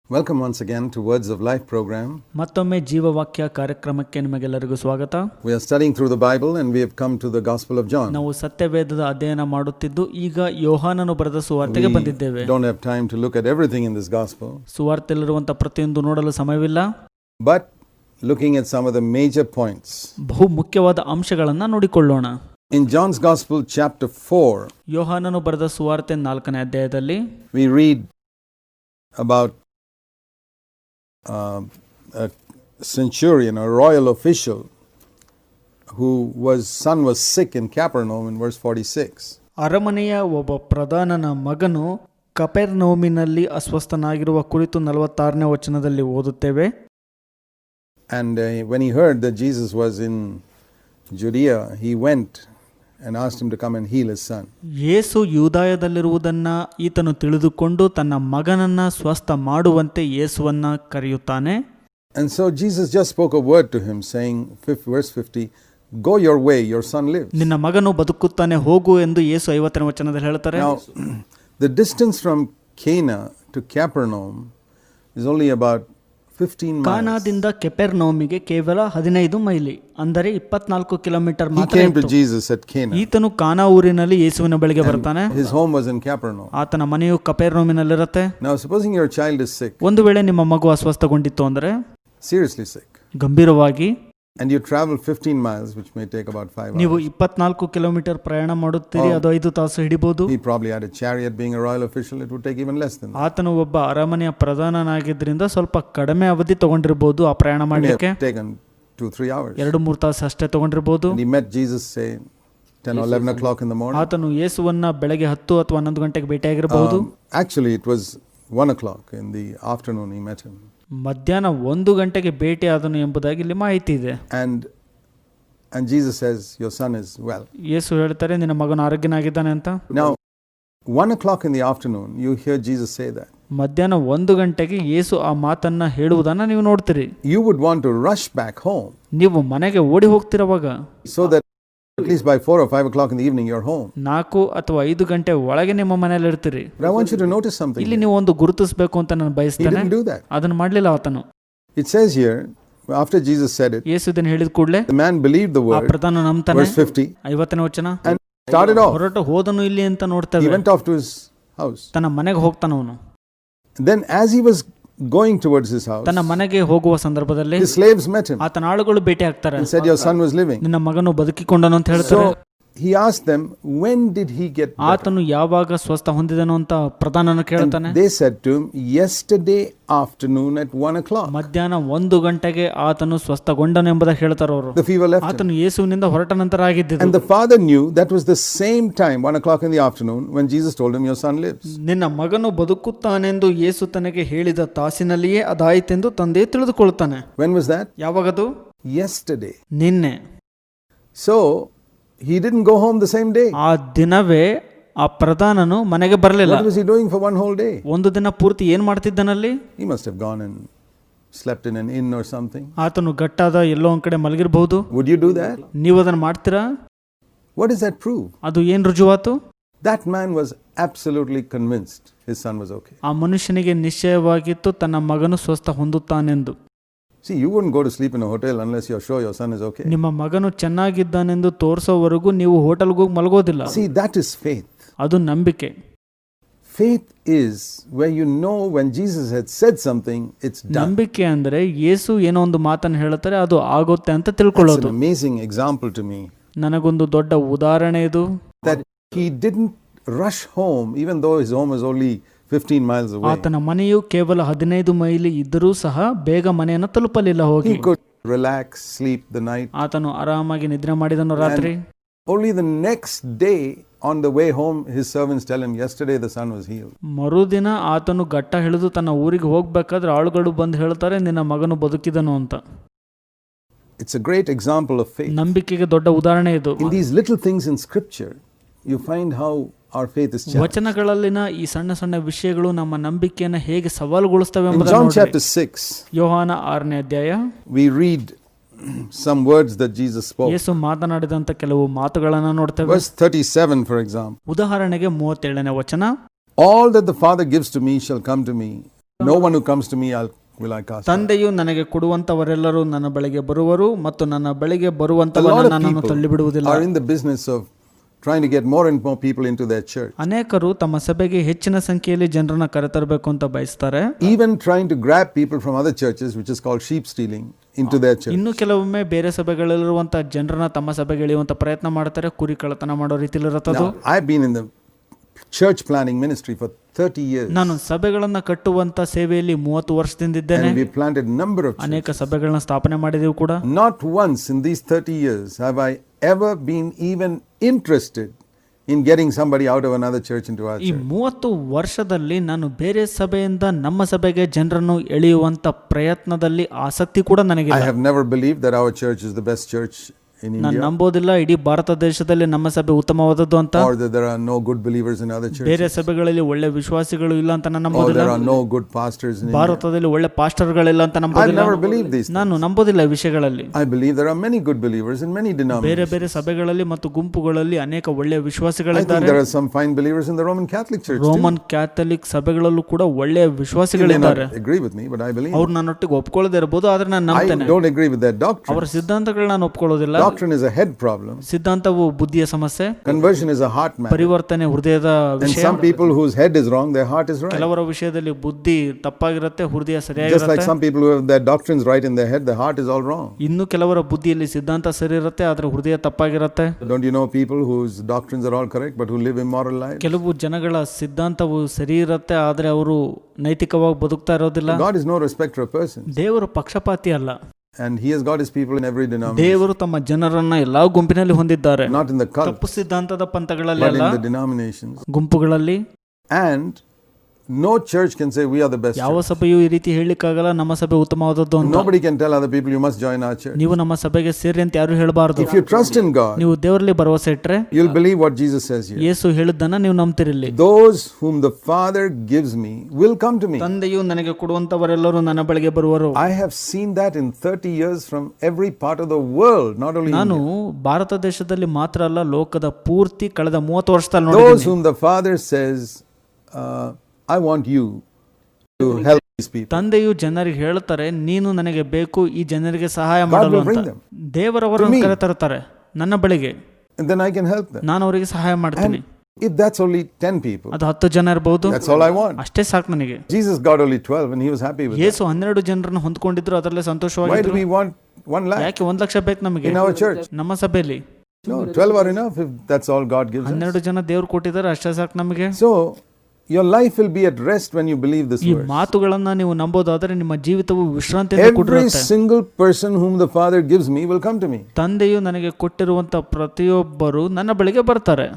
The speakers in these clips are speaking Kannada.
Welcome once again to Words of Life program. ಮತ್ತೊಮ್ಮೆ ಜೀವವಾಕ್ಯ ಕಾರ್ಯಕ್ರಮಕ್ಕೆ ನಿಮಗೆಲ್ಲರಿಗೂ ಸ್ವಾಗತ. We are studying through the Bible and we have come to the Gospel of John. ನಾವು ಸತ್ಯವೇದದ ಅಧ್ಯಯನ ಮಾಡುತ್ತಿದ್ದು ಈಗ ಯೋಹಾನನು ಬರೆದ ಸುವಾರ್ತೆಗೆ ಬಂದಿದ್ದೇವೆ. We don't have time to look at everything in this gospel. ಸುವಾರ್ತೆಯಲ್ಲಿರುವಂತಹ ಪ್ರತಿಯೊಂದು ನೋಡಲು ಸಮಯವಿಲ್ಲ. But looking at some of the major points. ಬಹು ಮುಖ್ಯವಾದ ಅಂಶಗಳನ್ನು ನೋಡಿಕೊಳ್ಳೋಣ. In John's Gospel chapter 4, ಯೋಹಾನನು ಬರೆದ ಸುವಾರ್ತೆ 4ನೇ ಅಧ್ಯಾಯದಲ್ಲಿ we read about a centurion, a royal official whose son was sick in Capernaum in verse 46. ಅರಮನೆಯ ಒಬ್ಬ ಪ್ರಧಾನನ ಮಗನು ಕಪೆರ್ನೌಮಿನಲ್ಲಿ ಅಸ್ವಸ್ಥನಾಗಿರುವ ಕುರಿತು 46ನೇ ವಚನದಲ್ಲಿ ಓದುತ್ತೇವೆ. And when he heard that Jesus was in Judea, he went and asked him to come and heal his son. ಯೇಸು ಯೂದಾಯದಲ್ಲಿರುವುದನ್ನ ಈತನು ತಿಳಿದುಕೊಂಡು ತನ್ನ ಮಗನನ್ನ ಸ್ವಸ್ಥ ಮಾಡುವಂತೆ ಯೇಸುವನ್ನ ಕರೆಯುತ್ತಾನೆ. And so Jesus just spoke a word to him saying, verse 50, go your way, your son lives. ನಿನ್ನ ಮಗನು ಬದುಕುತ್ತಾನೆ, ಹೋಗು ಎಂದು ಯೇಸು 50ನೇ ವಚನದಲ್ಲಿ ಹೇಳ್ತಾರೆ. Now the distance from Cana to Capernaum is only about 15 miles. ಕಾನಾದಿಂದ ಕೆಪೆರ್ನೌಮಿಗೆ ಕೇವಲ 15 ಮೈಲಿ, ಅಂದರೆ 24 ಕಿಲೋಮೀಟರ್ ಮಾತ್ರ. He came to Jesus at Cana. ಈತನು ಕಾನಾ ಊರಿನಲ್ಲಿ ಯೇಸುವಿನ ಬಳಿಗೆ ಬರ್ತಾನೆ. His home was in Capernaum. ಆತನ ಮನೆಯು ಕಪೆರ್ನೌಮಿನಲ್ಲಿರುತ್ತೆ. Now supposing your child is sick. ಒಂದು ವೇಳೆ ನಿಮ್ಮ ಮಗು ಅಸ್ವಸ್ಥಗೊಂಡಿತ್ತು ಅಂದರೆ, seriously sick, ಗಂಭೀರವಾಗಿ, and you travel 15 miles which may take about 5 hours. ನೀವು 24 ಕಿಲೋಮೀಟರ್ ಪ್ರಯಾಣ ಮಾಡುತ್ತೀರಿ, ಅದು 5 ತಾಸು ಹಿಡಿಬಹುದು. He probably had a chariot. Being a royal official, it would take even less than that. ಆತನು ಒಬ್ಬ ಅರಮನೆಯ ಪ್ರಧಾನನಾಗಿದ್ದರಿಂದ ಸ್ವಲ್ಪ ಕಡಿಮೆ ಅವಧಿ ತಗೊಂಡಿರಬಹುದು ಆ ಪ್ರಯಾಣ ಮಾಡಲಿಕ್ಕೆ. Taken 2-3 hours. 2-3 ತಾಸು ಅಷ್ಟೇ ತಗೊಂಡಿರಬಹುದು. And he met Jesus say 10 or 11 o'clock in the morning. ಆತನು ಯೇಸುವನ್ನ ಬೆಳಗ್ಗೆ 10 ಅಥವಾ 11 ಗಂಟೆಗೆ ಭೇಟಿಯಾಗಿರಬಹುದು. Actually it was 1 o'clock in the afternoon he met him. ಮಧ್ಯಾಹ್ನ 1 ಗಂಟೆಗೆ ಭೇಟಿಯಾದನು ಎಂಬುದಾಗಿ ಇಲ್ಲಿ ಮಾಹಿತಿ ಇದೆ. And Jesus says your son is well. ಯೇಸು ಹೇಳ್ತಾರೆ ನಿನ್ನ ಮಗನು ಆರೋಗ್ಯನಾಗಿದ್ದಾನೆ ಅಂತ. Now 1 o'clock in the afternoon you hear Jesus say that. ಮಧ್ಯಾಹ್ನ 1 ಗಂಟೆಗೆ ಯೇಸು ಆ ಮಾತನ್ನ ಹೇಳುವುದನ್ನ ನೀವು ನೋಡ್ತೀರಿ. You would want to rush back home. ನೀವು ಮನೆಗೆ ಓಡಿ ಹೋಗ್ತಿರುವಾಗ, so that at least by 4 or 5 o'clock in the evening you're home. 4 ಅಥವಾ 5 ಗಂಟೆ ಒಳಗೆ ನಿಮ್ಮ ಮನೆಯಲ್ಲಿ ಇರ್ತೀರಿ. But I want you to notice something. ಇಲ್ಲಿ ನೀವು ಒಂದು ಗುರುತಿಸಬೇಕು ಅಂತ ನಾನು ಬಯಸ್ತೇನೆ. He didn't do that. ಅದನ್ನು ಮಾಡಲಿಲ್ಲ ಆತನು. It says here, after Jesus said it, ಯೇಸು ಇದನ್ನು ಹೇಳಿದ ಕೂಡಲೇ the man believed the ಆ word. ಪ್ರಧಾನ ನಂಬ್ತಾನೆ. Verse 50. 50ನೇ ವಚನ. And started off. ಹೊರಟು ಹೋದನು ಇಲ್ಲಿ ಅಂತ ನೋಡ್ತೇವೆ. He went off to his house. ತನ್ನ ಮನೆಗೆ ಹೋಗ್ತಾನ ಅವನು. Then as he was going towards his house, ತನ್ನ ಮನೆಗೆ ಹೋಗುವ ಸಂದರ್ಭದಲ್ಲಿ his slaves met him ಆತನ ಆಳುಗಳು ಭೇಟಿ ಆಗ್ತಾರೆ. and said your son was living. ನಿನ್ನ ಮಗನು ಬದುಕಿಕೊಂಡನು ಅಂತ ಹೇಳ್ತಾರೆ. So he asked them, when did he get better? ಆತನು ಯಾವಾಗ ಸ್ವಸ್ಥ ಹೊಂದಿದನು ಅಂತ ಪ್ರಧಾನನು ಕೇಳ್ತಾನೆ. And they said to him, yesterday afternoon at 1 o'clock. ಮಧ್ಯಾಹ್ನ 1 ಗಂಟೆಗೆ ಆತನು ಸ್ವಸ್ಥಗೊಂಡನು ಎಂಬುದಾಗಿ ಹೇಳ್ತಾರೆ ಅವರು. The fever left him. ಆತನು ಯೇಸುವಿನಿಂದ ಹೊರಟ ನಂತರ ಆಗಿದ್ದು. And the father knew that was the same time, 1 o'clock in the afternoon, when Jesus told him your son lives. ನಿನ್ನ ಮಗನು ಬದುಕುತ್ತಾನೆಂದು ಯೇಸು ತನಗೆ ಹೇಳಿದ ತಾಸಿನಲ್ಲಿಯೇ ಅದಾಯಿತೆಂದು ತಂದೆ ತಿಳಿದುಕೊಳ್ಳುತ್ತಾನೆ. When was that? ಯಾವಾಗದು? Yesterday. ನಿನ್ನೆ. So he didn't go home the same day. ಆ ದಿನವೇ ಆ ಪ್ರಧಾನನು ಮನೆಗೆ ಬರಲಿಲ್ಲ. What was he doing for one whole day? ಒಂದು ದಿನ ಪೂರ್ತಿ ಏನು ಮಾಡ್ತಿದ್ದನಲ್ಲಿ? He must have gone and slept in an inn or something. ಆತನು ಗಟ್ಟಾದ ಎಲ್ಲೋ ಒಂದು ಕಡೆ ಮಲಗಿರಬಹುದು. Would you do that? ನೀವು ಅದನ್ನು ಮಾಡ್ತೀರಾ? What does that prove? ಅದು ಏನು ರುಜುವಾತು? That man was absolutely convinced his son was okay. ಆ ಮನುಷ್ಯನಿಗೆ ನಿಶ್ಚಯವಾಗಿತ್ತು ತನ್ನ ಮಗನು ಸ್ವಸ್ಥ ಹೊಂದುತ್ತಾನೆಂದು. See, you wouldn't go to sleep in a hotel unless you're sure your son is okay. ನಿಮ್ಮ ಮಗನು ಚೆನ್ನಾಗಿದ್ದಾನೆಂದು ತೋರಿಸೋವರೆಗೂ ನೀವು ಹೋಟೆಲ್ಗೆ ಹೋಗಿ ಮಲಗೋದಿಲ್ಲ. See, that is faith. ಅದು ನಂಬಿಕೆ. Faith is where you know when Jesus had said something, it's done. ನಂಬಿಕೆ ಅಂದ್ರೆ ಯೇಸು ಏನೋ ಒಂದು ಮಾತನ್ನು ಹೇಳ್ತಾರೆ, ಅದು ಆಗುತ್ತೆ ಅಂತ ತಿಳ್ಕೊಳ್ಳೋದು. It's an amazing example to me. ನನಗೊಂದು ದೊಡ್ಡ ಉದಾಹರಣೆ ಇದು. That he didn't rush home even though his home was only 15 miles away. ಆತನ ಮನೆಯು ಕೇವಲ 15 ಮೈಲಿ ಇದ್ದರೂ ಸಹ ಬೇಗ ಮನೆಯನ್ನು ತಲುಪಲಿಲ್ಲ ಹೋಗಿ. He could relax, sleep the night. ಆತನು ಆರಾಮಾಗಿ ನಿದ್ರೆ ಮಾಡಿದನು ರಾತ್ರಿ. Only the next day on the way home his servants tell him yesterday the son was healed. ಮರುದಿನ ಆತನು ಗಟ್ಟ ಹಿಡಿದು ತನ್ನ ಊರಿಗೆ ಹೋಗಬೇಕಾದ್ರೆ ಆಳುಗಳು ಬಂದು ಹೇಳ್ತಾರೆ ನಿನ್ನ ಮಗನು ಬದುಕಿದನು ಅಂತ. It's a great example of faith. ನಂಬಿಕೆಗೆ ದೊಡ್ಡ ಉದಾಹರಣೆ ಇದು. In these little things in scripture you find how our faith is challenged. ವಚನಗಳಲ್ಲಿನ ಈ ಸಣ್ಣ ಸಣ್ಣ ವಿಷಯಗಳು ನಮ್ಮ ನಂಬಿಕೆಯನ್ನು ಹೇಗೆ ಸವಾಲುಗೊಳಿಸುತ್ತವೆ ಎಂಬುದನ್ನು ಎಂಬುದನ್ನು ನೋಡಿರಿ. In John chapter 6, ಯೋಹಾನ 6ನೇ ಅಧ್ಯಾಯ, we read some words that Jesus spoke. ಯೇಸು ಮಾತನಾಡಿದಂತ ಕೆಲವು ಮಾತುಗಳನ್ನು ನೋಡ್ತೇವೆ. Verse 37 for example. ಉದಾಹರಣೆಗೆ 37ನೇ ವಚನ, all that the Father gives to me shall come to me, No one who comes to me will I cast out. ತಂದೆಯು ನನಗೆ ಕೊಡುವಂತವರೆಲ್ಲರೂ ನನ್ನ ಬಳಿಗೆ ಬರುವರು ಮತ್ತು ನನ್ನ ಬಳಿಗೆ A lot ಬರುವಂತವರನ್ನು of ನಾನು people ತಳ್ಳಿಬಿಡುವುದಿಲ್ಲ. are in the business of trying to get more and more people into their church. ಅನೇಕರು ತಮ್ಮ ಸಭೆಗೆ ಹೆಚ್ಚಿನ ಸಂಖ್ಯೆಯಲ್ಲಿ ಜನರನ್ನ ಕರೆತರಬೇಕು ಅಂತ ಬಯಸ್ತಾರೆ. Even trying to grab people from other churches, which is called sheep stealing, into their church. ಇನ್ನು ಕೆಲವೊಮ್ಮೆ ಬೇರೆ ಸಭೆಗಳಲ್ಲಿರುವಂತ ಜನರನ್ನ ತಮ್ಮ ಸಭೆಗೆ ಎಳೆಯುವಂತ ಪ್ರಯತ್ನ ಮಾಡ್ತಾರೆ, ಕುರಿ ಕಳ್ಳತನ ಮಾಡೋ ರೀತಿಯಲ್ಲಿ ಇರುತ್ತದು. Now, I've been in the church planning ministry for 30 years. ನಾನು ಸಭೆಗಳನ್ನ ಕಟ್ಟುವಂತ ಸೇವೆಯಲ್ಲಿ 30 ವರ್ಷದಿಂದ ಇದ್ದೇನೆ. And we planted a number of churches. ಅನೇಕ ಸಭೆಗಳನ್ನ ಸ್ಥಾಪನೆ ಮಾಡಿದೆವು ಕೂಡ. Not once in these 30 years have I ever been even interested in getting somebody out of another church into our ಈ church. 30 ವರ್ಷದಲ್ಲಿ ನಾನು ಬೇರೆ ಸಭೆಯಿಂದ ನಮ್ಮ ಸಭೆಗೆ ಜನರನ್ನು ಎಳೆಯುವಂತ ಪ್ರಯತ್ನದಲ್ಲಿ ಆಸಕ್ತಿ ಕೂಡ ನನಗಿಲ್ಲ. I have never believed that our church is the best church in ನಾನು India, ನಂಬೋದಿಲ್ಲ ಇಡೀ ಭಾರತ ದೇಶದಲ್ಲಿ ನಮ್ಮ ಸಭೆ ಉತ್ತಮವಾದದ್ದು ಅಂತ. or that there are no good believers in other churches, ಬೇರೆ ಸಭೆಗಳಲ್ಲಿ ಒಳ್ಳೆ ವಿಶ್ವಾಸಿಗಳು ಇಲ್ಲ ಅಂತ ನಾನು or ನಂಬೋದಿಲ್ಲ. there are no good pastors in India. ಭಾರತದಲ್ಲಿ ಒಳ್ಳೆ ಪಾಸ್ಟರ್ಗಳಿಲ್ಲ ಅಂತ I ನಂಬೋದಿಲ್ಲ. never believed these things. ನಾನು ನಂಬೋದಿಲ್ಲ ಈ ವಿಷಯಗಳಲ್ಲಿ. I believe there are many good believers in many ಬೇರೆ denominations. ಬೇರೆ ಸಭೆಗಳಲ್ಲಿ ಮತ್ತು ಗುಂಪುಗಳಲ್ಲಿ ಅನೇಕ ಒಳ್ಳೆಯ I think ವಿಶ್ವಾಸಿಗಳಿದ್ದಾರೆ. there are some fine believers in the Roman Catholic Church too. Roman Catholic ಸಭೆಗಳಲ್ಲೂ ಕೂಡ ಒಳ್ಳೆಯ You may not ವಿಶ್ವಾಸಿಗಳಿದ್ದಾರೆ. agree with me, but I believe. ಅವ್ರು ನನ್ನೊಟ್ಟಿಗೆ ಒಪ್ಕೊಳ್ಳದೆ ಇರಬಹುದು, ಆದ್ರೆ ನಾನು I ನಂಬ್ತೇನೆ. don't agree with their doctrine. ಅವರ ಸಿದ್ಧಾಂತಗಳು ನಾನು ಒಪ್ಕೊಳ್ಳೋದಿಲ್ಲ. Doctrine is a head problem. ಸಿದ್ಧಾಂತವು ಬುದ್ಧಿಯ ಸಮಸ್ಯೆ, Conversion is a heart matter. ಪರಿವರ್ತನೆ ಹೃದಯದ And ವಿಷಯ. some people whose head is wrong, their heart is right. ಕೆಲವರ ವಿಷಯದಲ್ಲಿ ಬುದ್ಧಿ ತಪ್ಪಾಗಿರುತ್ತೆ, ಹೃದಯ Just like ಸರಿಯಾಗಿರುತ್ತೆ. some people who have their doctrines right in their head, their heart is all wrong. ಇನ್ನು ಕೆಲವರ ಬುದ್ಧಿಯಲ್ಲಿ ಸಿದ್ಧಾಂತ ಸರಿ ಇರುತ್ತೆ, ಆದ್ರೆ ಹೃದಯ ತಪ್ಪಾಗಿರುತ್ತೆ. Don't you know people whose doctrines are all correct but who live immoral lives? ಕೆಲವು ಜನಗಳ ಸಿದ್ಧಾಂತವು ಸರಿ ಇರುತ್ತೆ, ಆದ್ರೆ ಅವರು ನೈತಿಕವಾಗಿ ಬದುಕ್ತಾ ಇರೋದಿಲ್ಲ. God is no respecter of persons, ದೇವರು ಪಕ್ಷಪಾತಿ ಅಲ್ಲ. and He has got His people in every denomination, ದೇವರು ತಮ್ಮ ಜನರನ್ನ ಎಲ್ಲಾ ಗುಂಪಿನಲ್ಲಿ ಹೊಂದಿದ್ದಾರೆ. not in the cult, ತಪ್ಪು ಸಿದ್ಧಾಂತದ ಪಂಥಗಳಲ್ಲಿ but ಅಲ್ಲ, in the denominations. ಗುಂಪುಗಳಲ್ಲಿ. And no church can say we are the best ಯಾವ church. ಸಭೆಯು ಈ ರೀತಿ ಹೇಳಿಕ್ಕಾಗಲ್ಲ ನಮ್ಮ ಸಭೆ ಉತ್ತಮವಾದದ್ದು ಅಂತ. Nobody can tell other people you must join our church. ನೀವು ನಮ್ಮ ಸಭೆಗೆ ಸೇರಿ ಅಂತ ಯಾರು ಹೇಳಬಾರದು. If you trust in God, ನೀವು ದೇವರಲ್ಲಿ ಭರವಸೆ ಇಟ್ರೆ you'll believe what Jesus says here. ಯೇಸು ಹೇಳಿದ್ದನ್ನ ನೀವು ನಂಬ್ತಿರಲಿ. Those whom the Father gives me will come to me. ತಂದೆಯು ನನಗೆ ಕೊಡುವಂತವರೆಲ್ಲರೂ ನನ್ನ ಬಳಿಗೆ ಬರುವರು. I have seen that in 30 years from every part of the world, not only ನಾನು India. ಭಾರತ ದೇಶದಲ್ಲಿ ಮಾತ್ರ ಅಲ್ಲ, ಲೋಕದ ಪೂರ್ತಿ ಕಳೆದ 30 ವರ್ಷದಲ್ಲಿ Those ನೋಡಿದ್ದೀನಿ. whom the Father says, I want you to help these people. ತಂದೆಯು ಜನರಿಗೆ ಹೇಳ್ತಾರೆ, ನೀನು ನನಗೆ ಬೇಕು, ಈ ಜನರಿಗೆ ಸಹಾಯ God ಮಾಡಲು will bring ಅಂತ. them ದೇವರವರನ್ನು to me. ಕರೆತರ್ತಾರೆ ನನ್ನ ಬಳಿಗೆ, And then I can help them. ನಾನು ಅವರಿಗೆ ಸಹಾಯ ಮಾಡ್ತೀನಿ. And if that's only 10 people, ಅದು 10 ಜನ ಇರಬಹುದು, that's all I want. ಅಷ್ಟೇ ಸಾಕು ನನಗೆ. Jesus got only 12 and He was happy with that. ಯೇಸು 12 ಜನರನ್ನು ಹೊಂದ್ಕೊಂಡಿದ್ರು, ಅದರಲ್ಲೇ Why do ಸಂತೋಷವಾಗಿದ್ರು. we want 1 lakh ಯಾಕೆ 1 ಲಕ್ಷ ಬೇಕು ನಮಗೆ in our church? ನಮ್ಮ ಸಭೆಯಲ್ಲಿ? No, 12 are enough if that's all God gives us. 12 ಜನ ದೇವ್ರು ಕೊಟ್ಟಿದ್ದಾರೆ, ಅಷ್ಟೇ ಸಾಕು ನಮಗೆ. So your life will be at rest when you believe this ಈ verse. ಮಾತುಗಳನ್ನ ನೀವು ನಂಬೋದಾದರೆ ನಿಮ್ಮ ಜೀವಿತವು ವಿಶ್ರಾಂತಿಯಿಂದ Every ಕೂಡಿರುತ್ತೆ. single person whom the Father gives me will come to me. ತಂದೆಯು ನನಗೆ ಕೊಟ್ಟಿರುವಂತ ಪ್ರತಿಯೊಬ್ಬರು ನನ್ನ ಬಳಿಗೆ ಬರ್ತಾರೆ.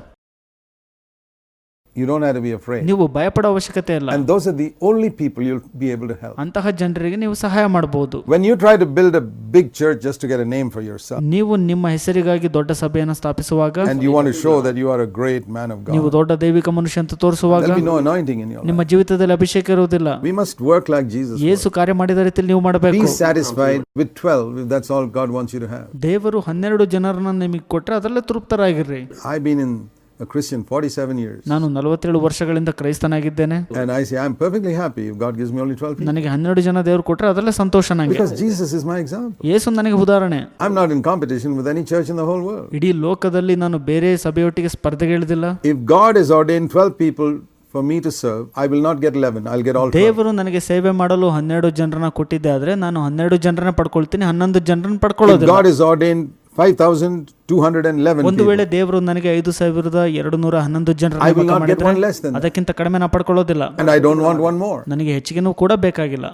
You don't have to be afraid. ನೀವು ಭಯಪಡೋ ಅವಶ್ಯಕತೆ ಇಲ್ಲ. And those are the only people you'll be able to help. ಅಂತಹ ಜನರಿಗೆ ನೀವು ಸಹಾಯ ಮಾಡಬಹುದು. When you try to build a big church just to get a name for yourself, ನೀವು ನಿಮ್ಮ ಹೆಸರಿಗಾಗಿ ದೊಡ್ಡ ಸಭೆಯನ್ನು ಸ್ಥಾಪಿಸುವಾಗ, and you want to show that you are a great man of ನೀವು God, ದೊಡ್ಡ ದೈವಿಕ ಮನುಷ್ಯ ಅಂತ ತೋರಿಸುವಾಗ there'll be no anointing in your life. ನಿಮ್ಮ ಜೀವಿತದಲ್ಲಿ ಅಭಿಷೇಕ ಇರುವುದಿಲ್ಲ. We must work like Jesus. ಯೇಸು ಕಾರ್ಯ ಮಾಡಿದ ರೀತಿಯಲ್ಲಿ ನೀವು ಮಾಡಬೇಕು. Be satisfied with 12 if that's all God wants you to have. ದೇವರು 12 ಜನರನ್ನ ನಿಮಗೆ ಕೊಟ್ಟರೆ ಅದರಲ್ಲೇ ತೃಪ್ತರಾಗಿರ್ರಿ. I've been in a Christian 47 years. ನಾನು 47 ವರ್ಷಗಳಿಂದ ಕ್ರೈಸ್ತನಾಗಿದ್ದೇನೆ. And I say I'm perfectly happy if God gives me only 12 people. ನನಗೆ 12 ಜನ ದೇವರು ಕೊಟ್ಟರೆ ಅದರಲ್ಲೇ ಸಂತೋಷ ನನಗೆ. Because Jesus is my example. ಯೇಸು ನನಗೆ ಉದಾಹರಣೆ. I'm not in competition with any church in the whole world. ಇಡೀ ಲೋಕದಲ್ಲಿ ನಾನು ಬೇರೆ ಸಭೆಯೊಟ್ಟಿಗೆ ಸ್ಪರ್ಧೆಗೆ ಇಳಿದಿಲ್ಲ. If God has ordained 12 people for me to serve, I will not get 11. I'll get all 12. ದೇವರು ನನಗೆ ಸೇವೆ ಮಾಡಲು 12 ಜನರನ್ನ ಕೊಟ್ಟಿದ್ದೆ, ಆದ್ರೆ ನಾನು 12 ಜನರನ್ನ ಪಡ್ಕೊಳ್ತೀನಿ, 11 ಜನರನ್ನ If ಪಡ್ಕೊಳ್ಳೋದಿಲ್ಲ. God has ordained 5,211 ಒಂದು people, ವೇಳೆ ದೇವರು ನನಗೆ 5,211 ಜನರನ್ನ I will ನೇಮಕ not get ಮಾಡಿದ್ರೆ one less than that. ಅದಕ್ಕಿಂತ ಕಡಿಮೆ ನಾ ಪಡ್ಕೊಳ್ಳೋದಿಲ್ಲ. And I don't want one more. ನನಗೆ ಹೆಚ್ಚಿಗೆನೂ ಕೂಡ ಬೇಕಾಗಿಲ್ಲ.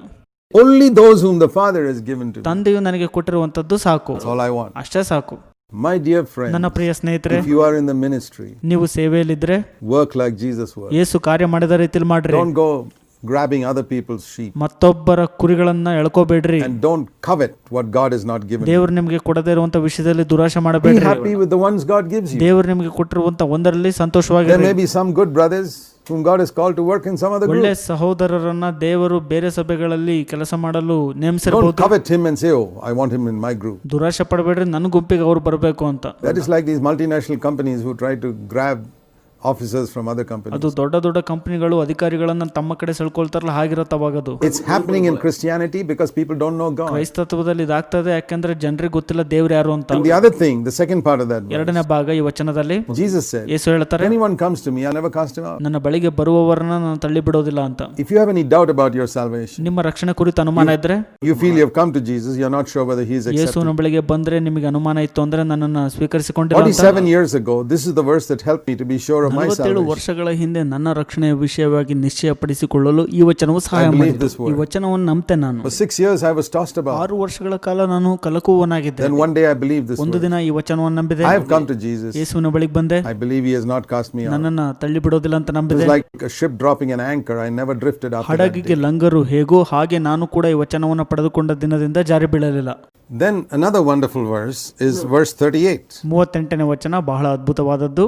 Only those whom the Father has given to me. ತಂದೆಯು ನನಗೆ ಕೊಟ್ಟಿರುವಂತದ್ದು ಸಾಕು, That's all I want. ಅಷ್ಟೇ ಸಾಕು. My dear friends, ನನ್ನ ಪ್ರಿಯ ಸ್ನೇಹಿತರೆ, if you are in the ministry, ನೀವು ಸೇವೆಯಲ್ಲಿದ್ರೆ work like Jesus worked. ಯೇಸು ಕಾರ್ಯ ಮಾಡಿದ ರೀತಿಯಲ್ಲಿ ಮಾಡ್ರಿ. Don't go grabbing other people's sheep, ಮತ್ತೊಬ್ಬರ ಕುರಿಗಳನ್ನ ಎಳ್ಕೋಬೇಡ್ರಿ. and don't covet what God has not given you. ದೇವರು ನಿಮಗೆ ಕೊಡದೇ ಇರುವಂತ ವಿಷಯದಲ್ಲಿ ದುರಾಶೆ Be ಮಾಡಬೇಡ್ರಿ. happy with the ones God gives you. ದೇವರು ನಿಮಗೆ ಕೊಟ್ಟಿರುವಂತ ಒಂದರಲ್ಲಿ There ಸಂತೋಷವಾಗಿರಿ. may be some good brothers whom God has called to work in some other ಒಳ್ಳೆ group. ಸಹೋದರರನ್ನ ದೇವರು ಬೇರೆ ಸಭೆಗಳಲ್ಲಿ ಕೆಲಸ ಮಾಡಲು Don't ನೇಮಿಸಿರಬಹುದು. covet him and say, oh, I want him in my group. ದುರಾಶೆ ಪಡಬೇಡ್ರಿ, ನನ್ನ ಗುಂಪಿಗೆ ಅವ್ರು ಬರಬೇಕು ಅಂತ. That is like these multinational companies who try to grab officers from other companies. ಅದು ದೊಡ್ಡ ದೊಡ್ಡ ಕಂಪನಿಗಳು ಅಧಿಕಾರಿಗಳನ್ನ ತಮ್ಮ ಕಡೆ ಸೆಳ್ಕೊಳ್ತಾರಲ್ಲ ಹಾಗಿರತ್ತವಾಗದು. It's happening in Christianity because people don't know God. ಕ್ರೈಸ್ತತ್ವದಲ್ಲಿ ಇದಾಗ್ತದೆ ಯಾಕಂದ್ರೆ ಜನರಿಗೆ ಗೊತ್ತಿಲ್ಲ ದೇವ್ರು ಯಾರು ಅಂತ. And the other thing, the second part of that verse, ಎರಡನೇ ಭಾಗ ಈ ವಚನದಲ್ಲಿ Jesus said, ಯೇಸು ಹೇಳ್ತಾರೆ, anyone comes to me, I'll never cast him out. ನನ್ನ ಬಳಿಗೆ ಬರುವವರನ್ನ ನಾನು ತಳ್ಳಿ ಬಿಡೋದಿಲ್ಲ ಅಂತ. If you have any doubt about your salvation, ನಿಮ್ಮ ರಕ್ಷಣೆ ಕುರಿತು ಅನುಮಾನ ಇದ್ರೆ, you feel you have come to Jesus, you're not sure whether he is accepted. ಯೇಸುವಿನ ಬಳಿಗೆ ಬಂದ್ರೆ ನಿಮಗೆ ಅನುಮಾನ ಇತ್ತು ಅಂದ್ರೆ ನನ್ನನ್ನು ಸ್ವೀಕರಿಸಿಕೊಂಡಿಲ್ಲ ಅಂತ. 47 years ago, this is the verse that helped me to be sure of my 47 salvation. ವರ್ಷಗಳ ಹಿಂದೆ ನನ್ನ ರಕ್ಷಣೆಯ ವಿಷಯವಾಗಿ ನಿಶ್ಚಯಪಡಿಸಿಕೊಳ್ಳಲು ಈ ವಚನವು ಸಹಾಯ ಮಾಡಿತು. ಈ ವಚನವನ್ನು ನಂಬ್ತೆ ನಾನು. For 6 years I was tossed about. 6 ವರ್ಷಗಳ ಕಾಲ ನಾನು ಕಲಕುವವನಾಗಿದ್ದೆ. Then one day I believed this ಒಂದು word. ದಿನ ಈ ವಚನವನ್ನು ನಂಬಿದೆ. I have come to Jesus. ಯೇಸುವಿನ ಬಳಿಗೆ ಬಂದೆ. I believe he has not cast me out. ನನ್ನನ್ನು ತಳ್ಳಿ ಬಿಡೋದಿಲ್ಲ ಅಂತ ನಂಬಿದೆ. It's like a ship dropping an anchor. I never drifted after that ಹಡಗಿಗೆ day. ಲಂಗರು ಹೇಗೋ ಹಾಗೆ ನಾನು ಕೂಡ ಈ ವಚನವನ್ನು ಪಡೆದುಕೊಂಡ ದಿನದಿಂದ ಜಾರಿ ಬೀಳಲಿಲ್ಲ. Then another wonderful verse is verse 38. 38ನೇ ವಚನ ಬಹಳ ಅದ್ಭುತವಾದದ್ದು.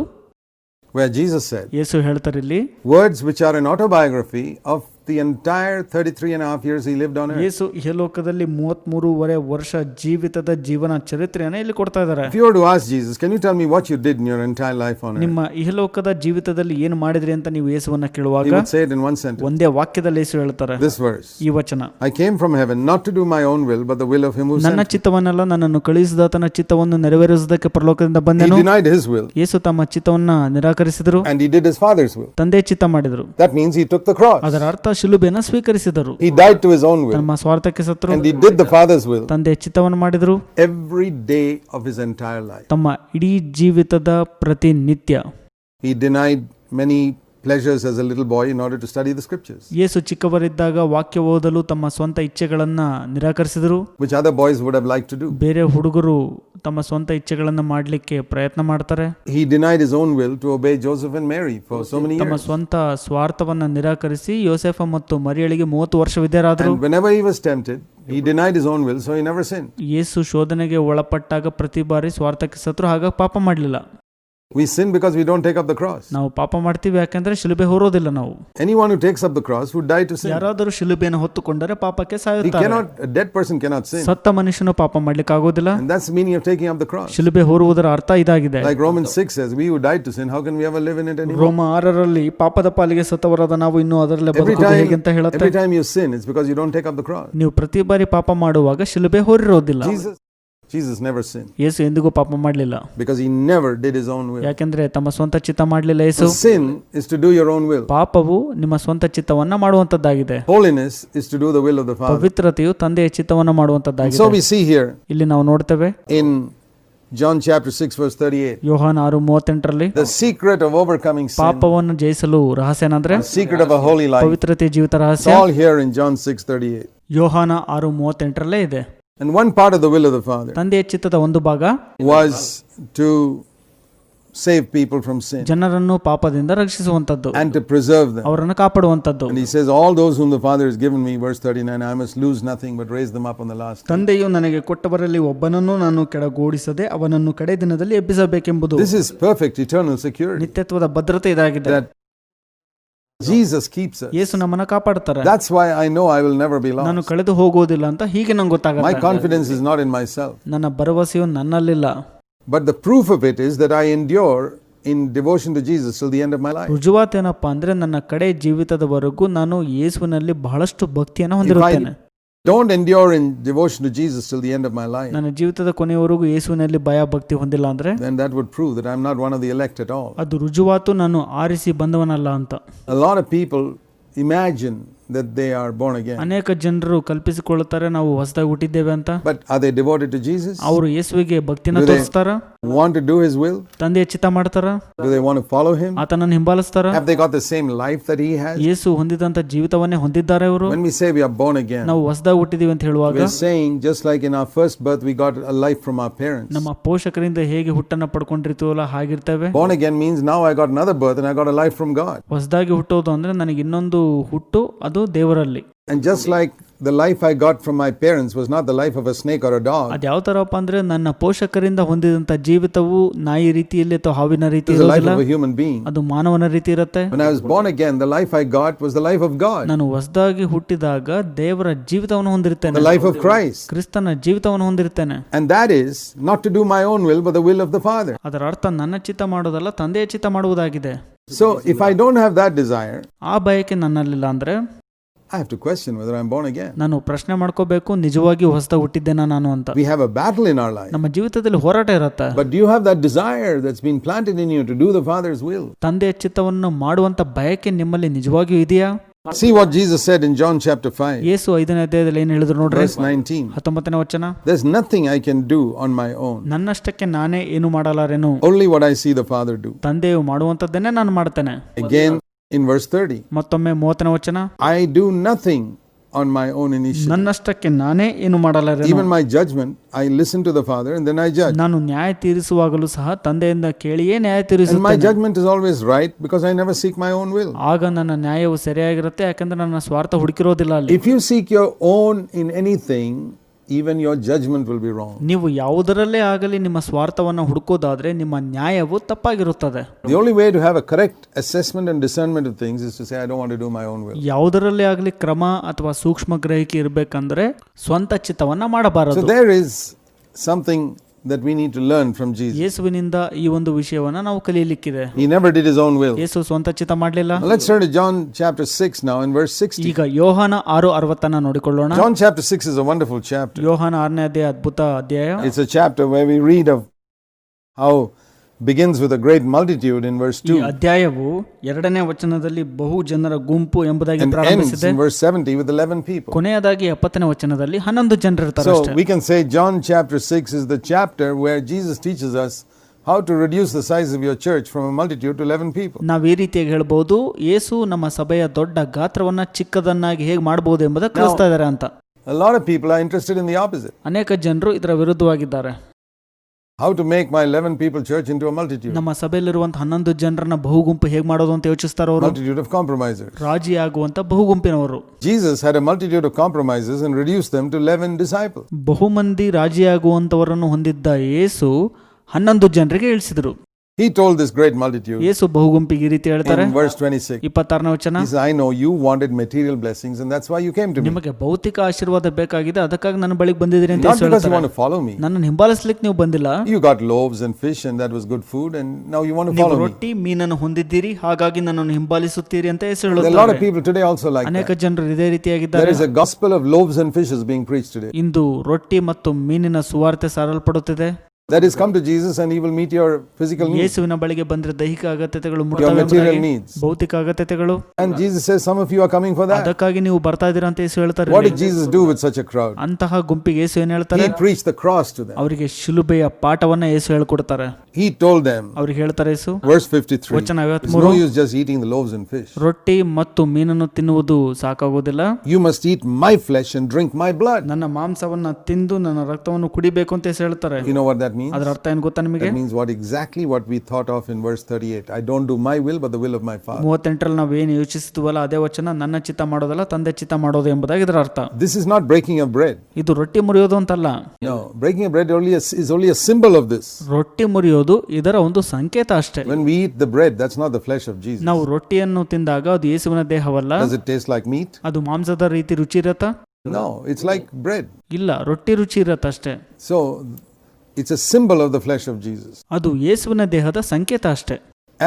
Where Jesus said, ಯೇಸು ಹೇಳ್ತಾರೆ ಇಲ್ಲಿ, words which are an autobiography of the entire 33 and a half years he lived on earth. ಯೇಸು ಇಹಲೋಕದಲ್ಲಿ 33.5 ವರ್ಷ ಜೀವಿತದ ಜೀವನ ಚರಿತ್ರೆಯನ್ನು ಇಲ್ಲಿ ಕೊಡ್ತಾ ಇದ್ದಾರೆ. If you were to ask Jesus, can you tell me what you did in your entire life on earth? ನಿಮ್ಮ ಇಹಲೋಕದ ಜೀವಿತದಲ್ಲಿ ಏನು ಮಾಡಿದ್ರಿ ಅಂತ ನೀವು ಯೇಸುವನ್ನ ಕೇಳುವಾಗ, he would say it in one sentence. ಒಂದೇ ವಾಕ್ಯದಲ್ಲಿ ಯೇಸು ಹೇಳ್ತಾರೆ, this verse, ಈ ವಚನ, I came from heaven not to do my own will but the will of him who sent me. ನನ್ನ ಚಿತ್ತವನ್ನಲ್ಲ ನನ್ನನ್ನು ಕಳುಹಿಸಿದಾತನ ಚಿತ್ತವನ್ನು ನೆರವೇರಿಸುವುದಕ್ಕೆ ಪರಲೋಕದಿಂದ ಬಂದೆನು. he denied his will. ಯೇಸು ತಮ್ಮ ಚಿತ್ತವನ್ನ ನಿರಾಕರಿಸಿದರು. and he did his father's will. ತಂದೆ ಚಿತ್ತ ಮಾಡಿದರು. that means he took the cross. ಅದರ ಅರ್ಥ ಶಿಲುಬೆಯನ್ನು ಸ್ವೀಕರಿಸಿದರು. he died to his own will. ತಮ್ಮ ಸ್ವಾರ್ಥಕ್ಕೆ ಸತ್ತರು. and he did the father's will. ತಂದೆ ಚಿತ್ತವನ್ನು ಮಾಡಿದರು. every day of his entire life. ತಮ್ಮ ಇಡೀ ಜೀವಿತದ ಪ್ರತಿನಿತ್ಯ. he denied many pleasures as a little boy in order to study the scriptures. ಯೇಸು ಚಿಕ್ಕವರಿದ್ದಾಗ ವಾಕ್ಯ ಓದಲು ತಮ್ಮ ಸ್ವಂತ ಇಚ್ಛೆಗಳನ್ನ ನಿರಾಕರಿಸಿದರು. which other boys would have liked to do. ಬೇರೆ ಹುಡುಗರು ತಮ್ಮ ಸ್ವಂತ ಇಚ್ಛೆಗಳನ್ನ ಮಾಡಲಿಕ್ಕೆ ಪ್ರಯತ್ನ ಮಾಡ್ತಾರೆ. he denied his own will to obey Joseph and Mary for so many ತಮ್ಮ years. ಸ್ವಂತ ಸ್ವಾರ್ಥವನ್ನ ನಿರಾಕರಿಸಿ ಯೋಸೇಫ ಮತ್ತು ಮರಿಯಳಿಗೆ 30 ವರ್ಷ ವಿಧೇಯರಾದರು. and whenever he was tempted, he denied his own will, so he never sinned. ಯೇಸು ಶೋಧನೆಗೆ ಒಳಪಟ್ಟಾಗ ಪ್ರತಿ ಬಾರಿ ಸ್ವಾರ್ಥಕ್ಕೆ ಸತ್ರು, ಹಾಗಾಗಿ ಪಾಪ ಮಾಡಲಿಲ್ಲ. we sin because we don't take up the cross. ನಾವು ಪಾಪ ಮಾಡ್ತೀವಿ ಯಾಕಂದ್ರೆ ಶಿಲುಬೆ ಹೊರೋದಿಲ್ಲ ನಾವು. anyone who takes up the cross would die to sin. ಯಾರಾದರೂ ಶಿಲುಬೆಯನ್ನು ಹೊತ್ತುಕೊಂಡರೆ ಪಾಪಕ್ಕೆ he ಸಾಯುತ್ತಾರೆ. cannot, a dead person cannot sin. ಸತ್ತ ಮನುಷ್ಯನು ಪಾಪ ಮಾಡ್ಲಿಕ್ಕೆ ಆಗೋದಿಲ್ಲ. and that's the meaning of taking up the cross. ಶಿಲುಬೆ ಹೊರುವುದರ ಅರ್ಥ ಇದಾಗಿದೆ. like Romans 6 says, we who died to sin, how can we ever live in it anymore? ರೋಮ 6ರಲ್ಲಿ ಪಾಪದ ಪಾಲಿಗೆ ಸತ್ತವರಾದ ನಾವು ಇನ್ನೂ ಅದರಲ್ಲೇ ಬದುಕುವುದು ಹೇಗೆ ಅಂತ ಹೇಳುತ್ತೆ. every time you sin, it's because you don't take up the cross. ನೀವು ಪ್ರತಿ ಬಾರಿ ಪಾಪ ಮಾಡುವಾಗ ಶಿಲುಬೆ ಹೊರಿರೋದಿಲ್ಲ. Jesus never sinned. ಯೇಸು ಎಂದಿಗೂ ಪಾಪ ಮಾಡಲಿಲ್ಲ. because he never did his own will. ಯಾಕಂದ್ರೆ ತಮ್ಮ ಸ್ವಂತ ಚಿತ್ತ ಮಾಡಲಿಲ್ಲ ಯೇಸು. sin is to do your own will. ಪಾಪವು ನಿಮ್ಮ ಸ್ವಂತ ಚಿತ್ತವನ್ನ ಮಾಡುವಂತದ್ದಾಗಿದೆ. holiness is to do the will of the Father. ಪವಿತ್ರತೆಯು ತಂದೆಯ ಚಿತ್ತವನ್ನ ಮಾಡುವಂತದ್ದಾಗಿದೆ. so we see here, ಇಲ್ಲಿ ನಾವು ನೋಡ್ತೇವೆ in John chapter 6 verse 38, ಯೋಹಾನ 6:38ರಲ್ಲಿ, the secret of overcoming sin, ಪಾಪವನ್ನು ಜಯಿಸಲು ರಹಸ್ಯ ಏನಂದ್ರೆ the secret of a holy life, ಪವಿತ್ರತೆ ಜೀವಿತ ರಹಸ್ಯ, all here in John 6:38. ಯೋಹಾನ 6:38ರಲ್ಲೇ ಇದೆ. and one part of the will of the Father ತಂದೆಯ ಚಿತ್ತದ ಒಂದು ಭಾಗ was to save people from sin, ಜನರನ್ನು ಪಾಪದಿಂದ ರಕ್ಷಿಸುವಂತದ್ದು, and to preserve them. ಅವರನ್ನು ಕಾಪಾಡುವಂತದ್ದು. and he says, all those whom the Father has given me, verse 39, I must lose nothing but raise them up on the last day. ತಂದೆಯು ನನಗೆ ಕೊಟ್ಟವರಲ್ಲಿ ಒಬ್ಬನನ್ನು ನಾನು ಕೆಳಗೋಡಿಸದೆ ಅವನನ್ನು ಕಡೆ ದಿನದಲ್ಲಿ ಎಬ್ಬಿಸಬೇಕೆಂಬುದು. this is perfect eternal security, ನಿತ್ಯತ್ವದ ಭದ್ರತೆ ಇದಾಗಿದೆ. that Jesus keeps us. ಯೇಸು ನಮ್ಮನ್ನು ಕಾಪಾಡ್ತಾರೆ. that's why I know I will never be lost. ನಾನು ಕಳೆದು ಹೋಗುವುದಿಲ್ಲ ಅಂತ ಹೀಗೆ ನಂಗೆ ಗೊತ್ತಾಗುತ್ತೆ. my confidence is not in myself, ನನ್ನ ಭರವಸೆಯು ನನ್ನಲ್ಲಿಲ್ಲ. but the proof of it is that I endure in devotion to Jesus till the end of my life. ರುಜುವಾತೇನಪ್ಪ ಅಂದ್ರೆ ನನ್ನ ಕಡೆ ಜೀವಿತದವರೆಗೂ ನಾನು ಯೇಸುವಿನಲ್ಲಿ ಬಹಳಷ್ಟು ಭಕ್ತಿಯನ್ನು ಹೊಂದಿರುತ್ತೇನೆ. don't endure in devotion to Jesus till the end of my life, ನನ್ನ ಜೀವಿತದ ಕೊನೆಯವರೆಗೂ ಯೇಸುವಿನಲ್ಲಿ ಭಯ ಭಕ್ತಿ ಹೊಂದಿಲ್ಲ ಅಂದ್ರೆ, then that would prove that I am not one of the elect at all. ಅದು ರುಜುವಾತು ನಾನು ಆರಿಸಿ ಬಂದವನಲ್ಲ ಅಂತ. a lot of people imagine that they are born again, ಅನೇಕ ಜನರು ಕಲ್ಪಿಸಿಕೊಳ್ಳುತ್ತಾರೆ ನಾವು ಹೊಸದಾಗಿ ಹುಟ್ಟಿದ್ದೇವೆ ಅಂತ. but are they devoted to Jesus? ಅವರು ಯೇಸುವಿಗೆ ಭಕ್ತಿನ ತೋರಿಸ್ತಾರ? want to do his will? ತಂದೆಯ ಚಿತ್ತ ಮಾಡ್ತಾರ? do they want to follow him? ಆತನನ್ನು ಹಿಂಬಾಲಿಸ್ತಾರ? have they got the same life that he has? ಯೇಸು ಹೊಂದಿದಂತ ಜೀವಿತವನ್ನೇ ಹೊಂದಿದ್ದಾರೆ ಅವರು. when we say we are born again, ನಾವು ಹೊಸದಾಗಿ ಹುಟ್ಟಿದೀವಿ ಅಂತ ಹೇಳುವಾಗ, we are saying just like in our first birth we got a life from our parents. ನಮ್ಮ ಪೋಷಕರಿಂದ ಹೇಗೆ ಹುಟ್ಟನ್ನ ಪಡ್ಕೊಂಡಿರ್ತೀವಲ್ಲ ಹಾಗಿರ್ತೇವೆ. born again means now I got another birth and I got a life from God. ಹೊಸದಾಗಿ ಹುಟ್ಟೋದು ಅಂದ್ರೆ ನನಗೆ ಇನ್ನೊಂದು ಹುಟ್ಟು, ಅದು ದೇವರಲ್ಲಿ. And just like the life I got from my parents was not the life of a snake or a dog. ಅದು ಯಾವ ತರಪ್ಪ ಅಂದ್ರೆ ನನ್ನ ಪೋಷಕರಿಂದ ಹೊಂದಿದಂತ ಜೀವಿತವು ನಾಯಿ ರೀತಿಯಲ್ಲಿ ಅಥವಾ ಹಾವಿನ ರೀತಿ It was the life ಇರೋದಿಲ್ಲ, of a human being. ಅದು ಮಾನವನ ರೀತಿ ಇರುತ್ತೆ. When I was born again, the life I got was the life of God, ನಾನು ಹೊಸದಾಗಿ ಹುಟ್ಟಿದಾಗ ದೇವರ ಜೀವಿತವನ್ನು ಹೊಂದಿರುತ್ತೇನೆ, the life of Christ. ಕ್ರಿಸ್ತನ ಜೀವಿತವನ್ನು ಹೊಂದಿರುತ್ತೇನೆ. And that is not to do my own will, but the will of the Father. ಅದರ ಅರ್ಥ ನನ್ನ ಚಿತ್ತ ಮಾಡೋದಲ್ಲ, ತಂದೆಯ ಚಿತ್ತ ಮಾಡುವುದಾಗಿದೆ. So if I don't have that desire, ಆ ಬಯಕೆ ನನ್ನಲ್ಲಿಲ್ಲ ಅಂದ್ರೆ I have to question whether I'm born again. ನಾನು ಪ್ರಶ್ನೆ ಮಾಡ್ಕೋಬೇಕು, ನಿಜವಾಗಿ ಹೊಸದಾಗಿ ಹುಟ್ಟಿದ್ದೇನಾ ನಾನು ಅಂತ. We have a battle in our life. ನಮ್ಮ ಜೀವಿತದಲ್ಲಿ ಹೋರಾಟ ಇರುತ್ತೆ. But do you have that desire that's been planted in you to do the Father's will? ತಂದೆಯ ಚಿತ್ತವನ್ನು ಮಾಡುವಂತ ಬಯಕೆ ನಿಮ್ಮಲ್ಲಿ ನಿಜವಾಗಿಯೂ ಇದೆಯಾ? See what Jesus said in John chapter 5. ಯೇಸು 5ನೇ ಅಧ್ಯಾಯದಲ್ಲಿ ಏನು ಹೇಳಿದ್ರು ನೋಡ್ರಿ, verse 19. 19ನೇ ವಚನ. There's nothing I can do on my own. ನನ್ನಷ್ಟಕ್ಕೆ ನಾನೇ ಏನು ಮಾಡಲಾರೆನು, Only what I see the Father do. ತಂದೆಯು ಮಾಡುವಂತದ್ದನ್ನೇ ನಾನು ಮಾಡ್ತೇನೆ. Again in verse 30. ಮತ್ತೊಮ್ಮೆ 30ನೇ ವಚನ. I do nothing on my own initiative. ನನ್ನಷ್ಟಕ್ಕೆ ನಾನೇ ಏನು ಮಾಡಲಾರೆನು. Even my judgment, I listen to the Father and then I judge. ನಾನು ನ್ಯಾಯ ತೀರಿಸುವಾಗಲೂ ಸಹ ತಂದೆಯಿಂದ ಕೇಳಿಯೇ ನ್ಯಾಯ And my ತೀರಿಸುತ್ತೇನೆ. judgment is always right because I never seek my own will. ಆಗ ನನ್ನ ನ್ಯಾಯವು ಸರಿಯಾಗಿರುತ್ತೆ, ಯಾಕಂದ್ರೆ ನನ್ನ ಸ್ವಾರ್ಥ ಹುಡುಕಿರೋದಿಲ್ಲ ಅಲ್ಲಿ. If you seek your own in anything, even your judgment will be wrong. ನೀವು ಯಾವುದರಲ್ಲೇ ಆಗಲಿ ನಿಮ್ಮ ಸ್ವಾರ್ಥವನ್ನು ಹುಡುಕೋದಾದ್ರೆ ನಿಮ್ಮ ನ್ಯಾಯವು ತಪ್ಪಾಗಿರುತ್ತದೆ. The only way to have a correct assessment and discernment of things is to say I don't want to do my own will. ಯಾವುದರಲ್ಲೇ ಆಗಲಿ ಕ್ರಮ ಅಥವಾ ಸೂಕ್ಷ್ಮ ಗ್ರಹಿಕೆ ಇರಬೇಕಂದ್ರೆ ಸ್ವಂತ ಚಿತ್ತವನ್ನ ಮಾಡಬಾರದು. So there is something that we need to learn from Jesus. ಯೇಸುವಿನಿಂದ ಈ ಒಂದು ವಿಷಯವನ್ನ ನಾವು ಕಲಿಯಲಿಕ್ಕಿದೆ. He never did his own will. ಯೇಸು ಸ್ವಂತ ಚಿತ್ತ ಮಾಡಲಿಲ್ಲ. Let's turn to John chapter 6 now in verse 60. ಈಗ ಯೋಹಾನ 6:60 ನೋಡಿಕೊಳ್ಳೋಣ. John chapter 6 is a wonderful chapter. ಯೋಹಾನ 6ನೇ ಅಧ್ಯಾಯ ಅದ್ಭುತ ಅಧ್ಯಾಯ. It's a chapter where we read of how begins with a great multitude in verse 2 ಈ ಅಧ್ಯಾಯವು 2ನೇ ವಚನದಲ್ಲಿ ಬಹು ಜನರ ಗುಂಪು ಎಂಬುದಾಗಿ and ends ಪ್ರಾರಂಭಿಸಿದೆ. in verse 70 with 11 people. ಕೊನೆಯದಾಗಿ 70ನೇ ವಚನದಲ್ಲಿ 11 ಜನರು ಇರ್ತಾರೆ So ಅಷ್ಟೇ. we can say John chapter 6 is the chapter where Jesus teaches us how to reduce the size of your church from a multitude to 11 people. ನಾವು ಈ ರೀತಿಯಾಗಿ ಹೇಳ್ಬೋದು, ಯೇಸು ನಮ್ಮ ಸಭೆಯ ದೊಡ್ಡ ಗಾತ್ರವನ್ನ ಚಿಕ್ಕದನ್ನಾಗಿ ಹೇಗೆ ಮಾಡಬಹುದು ಎಂಬುದನ್ನು ಕಲಿಸ್ತಾ ಇದ್ದಾರೆ ಅಂತ. A lot of people are interested in the opposite. ಅನೇಕ ಜನರು ಇದರ ವಿರುದ್ಧವಾಗಿದ್ದಾರೆ. How to make my 11 people church into a multitude. ನಮ್ಮ ಸಭೆಯಲ್ಲಿರುವಂತ 11 ಜನರನ್ನ ಬಹುಗುಂಪು ಹೇಗೆ ಮಾಡೋದು ಅಂತ ಯೋಚಿಸ್ತಾರೆ ಅವರು. Multitude of compromisers. ರಾಜಿ ಆಗುವಂತ ಬಹುಗುಂಪಿನವರು. Jesus had a multitude of compromisers and reduced them to 11 disciples. ಬಹುಮಂದಿ ರಾಜಿಯಾಗುವಂತವರನ್ನು ಹೊಂದಿದ್ದ ಯೇಸು 11 ಜನರಿಗೆ ಇಳಿಸಿದರು. He told this great multitude ಯೇಸು ಬಹುಗುಂಪಿಗೆ ಈ ರೀತಿ ಹೇಳ್ತಾರೆ in verse 26. 26ನೇ ವಚನ. He said, I know you wanted material blessings and that's why you came to me. ನಿಮಗೆ ಭೌತಿಕ ಆಶೀರ್ವಾದ ಬೇಕಾಗಿದೆ, ಅದಕ್ಕಾಗಿ ನನ್ನ ಬಳಿಗೆ ಬಂದಿದ್ದೀರಿ ಅಂತ Not because you ಹೇಳ್ತಾರೆ. want to follow me. ನನ್ನನ್ನು ಹಿಂಬಾಲಿಸಲಿಕ್ಕೆ ನೀವು ಬಂದಿಲ್ಲ. You got loaves and fish and that was good food and now you want to follow ನೀವು me. ರೊಟ್ಟಿ ಮೀನನ್ನು ಹೊಂದಿದ್ದೀರಿ, ಹಾಗಾಗಿ ನನ್ನನ್ನು ಹಿಂಬಾಲಿಸುತ್ತೀರಿ ಅಂತ ಯೇಸು There are a lot of ಹೇಳುತ್ತಾರೆ. people today also like ಅನೇಕ that. ಜನರು ಇದೇ There ರೀತಿಯಾಗಿದ್ದಾರೆ. is a gospel of loaves and fishes being preached today. ಇಂದು ರೊಟ್ಟಿ ಮತ್ತು ಮೀನಿನ ಸುವಾರ್ತೆ ಸಾರಲ್ಪಡುತ್ತಿದೆ. That is, come to Jesus and he will meet your physical needs. ಯೇಸುವಿನ ಬಳಿಗೆ ಬಂದ್ರೆ ದೈಹಿಕ ಅಗತ್ಯತೆಗಳು Your ಮುಟ್ಟುತ್ತವೆ material ಎಂಬುದಾಗಿ, needs. ಭೌತಿಕ ಅಗತ್ಯತೆಗಳು. And Jesus says some of you are coming for that. ಅದಕ್ಕಾಗಿ ನೀವು ಬರ್ತಾ ಇದ್ದೀರಾ ಅಂತ ಯೇಸು ಹೇಳ್ತಾರೆ. What did Jesus do with such a crowd? ಅಂತಹ ಗುಂಪಿಗೆ ಯೇಸು ಏನ್ ಹೇಳ್ತಾರೆ? He preached the cross to them. ಅವರಿಗೆ ಶಿಲುಬೆಯ ಪಾಠವನ್ನ ಯೇಸು ಹೇಳ್ಕೊಡ್ತಾರೆ. He told them, ಅವ್ರಿಗೆ ಹೇಳ್ತಾರೆ ಯೇಸು, verse 53, ವಚನ it's 53, no use just eating the loaves and fish. ರೊಟ್ಟಿ ಮತ್ತು ಮೀನನ್ನು ತಿನ್ನುವುದು ಸಾಕಾಗೋದಿಲ್ಲ. You must eat my flesh and drink my blood. ನನ್ನ ಮಾಂಸವನ್ನ ತಿಂದು ನನ್ನ ರಕ್ತವನ್ನು ಕುಡಿಬೇಕು ಅಂತ ಯೇಸು ಹೇಳ್ತಾರೆ. You know what that means? ಅದರ ಅರ್ಥ ಏನ್ ಗೊತ್ತಾ ನಿಮಗೆ? That means exactly what we thought of in verse 38. I don't do my will but the will of my Father. 38ರಲ್ಲಿ ನಾವು ಏನು ಯೋಚಿಸಿದ್ವಲ್ಲ ಅದೇ ವಚನ, ನನ್ನ ಚಿತ್ತ ಮಾಡೋದಲ್ಲ ತಂದೆ ಚಿತ್ತ ಮಾಡೋದು ಎಂಬುದಾಗಿ ಇದರ ಅರ್ಥ. This is not breaking of bread. ಇದು ರೊಟ್ಟಿ ಮುರಿಯೋದು ಅಂತಲ್ಲ. No, breaking of bread is only a symbol of this. ರೊಟ್ಟಿ ಮುರಿಯೋದು ಇದರ ಒಂದು ಸಂಕೇತ ಅಷ್ಟೇ. When we eat the bread, that's not the flesh of Jesus. ನಾವು ರೊಟ್ಟಿಯನ್ನು ತಿಂದಾಗ ಅದು ಯೇಸುವಿನ ದೇಹವಲ್ಲ. Does it taste like meat? ಅದು ಮಾಂಸದ ರೀತಿ ರುಚಿ ಇರತ್ತಾ? No, it's like bread. ಇಲ್ಲ, ರೊಟ್ಟಿ ರುಚಿ ಇರತ್ತ ಅಷ್ಟೇ. So it's a symbol of the flesh of Jesus. ಅದು ಯೇಸುವಿನ ದೇಹದ ಸಂಕೇತ ಅಷ್ಟೇ.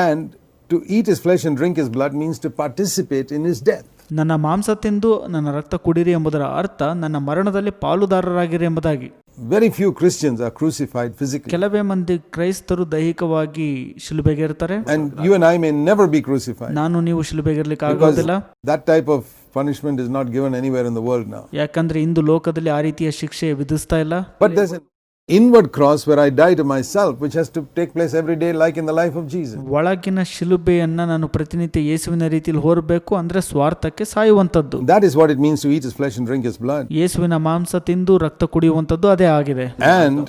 And to eat his flesh and drink his blood means to participate in his death. ನನ್ನ ಮಾಂಸ ತಿಂದು ನನ್ನ ರಕ್ತ ಕುಡಿರಿ ಎಂಬುದರ ಅರ್ಥ ನನ್ನ ಮರಣದಲ್ಲಿ ಪಾಲುದಾರರಾಗಿರಿ ಎಂಬುದಾಗಿ. Very few Christians are crucified physically. ಕೆಲವೇ ಮಂದಿ ಕ್ರೈಸ್ತರು ದೈಹಿಕವಾಗಿ ಶಿಲುಬೆಗೆ ಇರ್ತಾರೆ. And you and I may never be crucified. ನಾನು ನೀವು ಶಿಲುಬೆಗೆ ಇರ್ಲಿಕ್ಕೆ Because ಆಗೋದಿಲ್ಲ. that type of punishment is not given anywhere in the world now. ಯಾಕಂದ್ರೆ ಇಂದು ಲೋಕದಲ್ಲಿ ಆ ರೀತಿಯ ಶಿಕ್ಷೆ ವಿಧಿಸ್ತಾ ಇಲ್ಲ. But there's an inward cross where I die to myself, which has to take place every day like in the life of Jesus. ಒಳಗಿನ ಶಿಲುಬೆಯನ್ನ ನಾನು ಪ್ರತಿನಿತ್ಯ ಯೇಸುವಿನ ರೀತಿಯಲ್ಲಿ ಹೊರಬೇಕು, ಅಂದ್ರೆ ಸ್ವಾರ್ಥಕ್ಕೆ ಸಾಯುವಂತದ್ದು. That is what it means to eat his flesh and drink his blood. ಯೇಸುವಿನ ಮಾಂಸ ತಿಂದು ರಕ್ತ ಕುಡಿಯುವಂತದ್ದು ಅದೇ ಆಗಿದೆ. And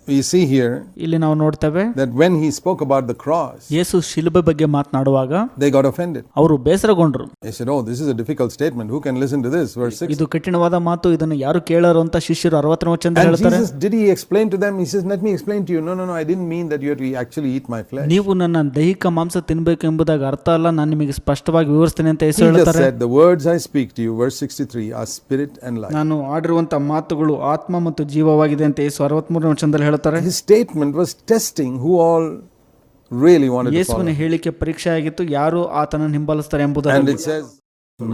We see here ಇಲ್ಲಿ ನಾವು ನೋಡ್ತೇವೆ that when he spoke about the cross, ಯೇಸು ಶಿಲುಬೆ ಬಗ್ಗೆ ಮಾತನಾಡುವಾಗ they got offended. ಅವರು ಬೇಸರಗೊಂಡ್ರು. They said, "Oh, this is a difficult statement. Who can listen to this?" Verse 6. ಇದು ಕಠಿಣವಾದ ಮಾತು, ಇದನ್ನು ಯಾರು ಕೇಳರು ಅಂತ ಶಿಷ್ಯರು 60ನೇ ವಚನದಲ್ಲಿ And ಹೇಳ್ತಾರೆ. Jesus, did he explain to them? He says, "Let me explain to you. No, I didn't mean that you have to actually eat my flesh." ನೀವು ನನ್ನ ದೈಹಿಕ ಮಾಂಸ ತಿನ್ನಬೇಕು ಎಂಬುದಾಗಿ ಅರ್ಥ ಅಲ್ಲ, ನಾನು ನಿಮಗೆ ಸ್ಪಷ್ಟವಾಗಿ ವಿವರಿಸ್ತೇನೆ ಅಂತ ಯೇಸು He just ಹೇಳ್ತಾರೆ. said, "The words I speak to you," verse 63, "are spirit and life." ನಾನು ಆಡಿರುವಂತ ಮಾತುಗಳು ಆತ್ಮ ಮತ್ತು ಜೀವವಾಗಿದೆ ಅಂತ ಯೇಸು 63ನೇ ವಚನದಲ್ಲಿ ಹೇಳ್ತಾರೆ. His statement was testing who all really wanted to follow. ಯೇಸುವಿನ ಹೇಳಿಕೆ ಪರೀಕ್ಷೆ ಆಗಿತ್ತು, ಯಾರು ಆತನನ್ನು ಹಿಂಬಾಲಿಸ್ತಾರೆ And ಎಂಬುದರಲ್ಲಿ. it says,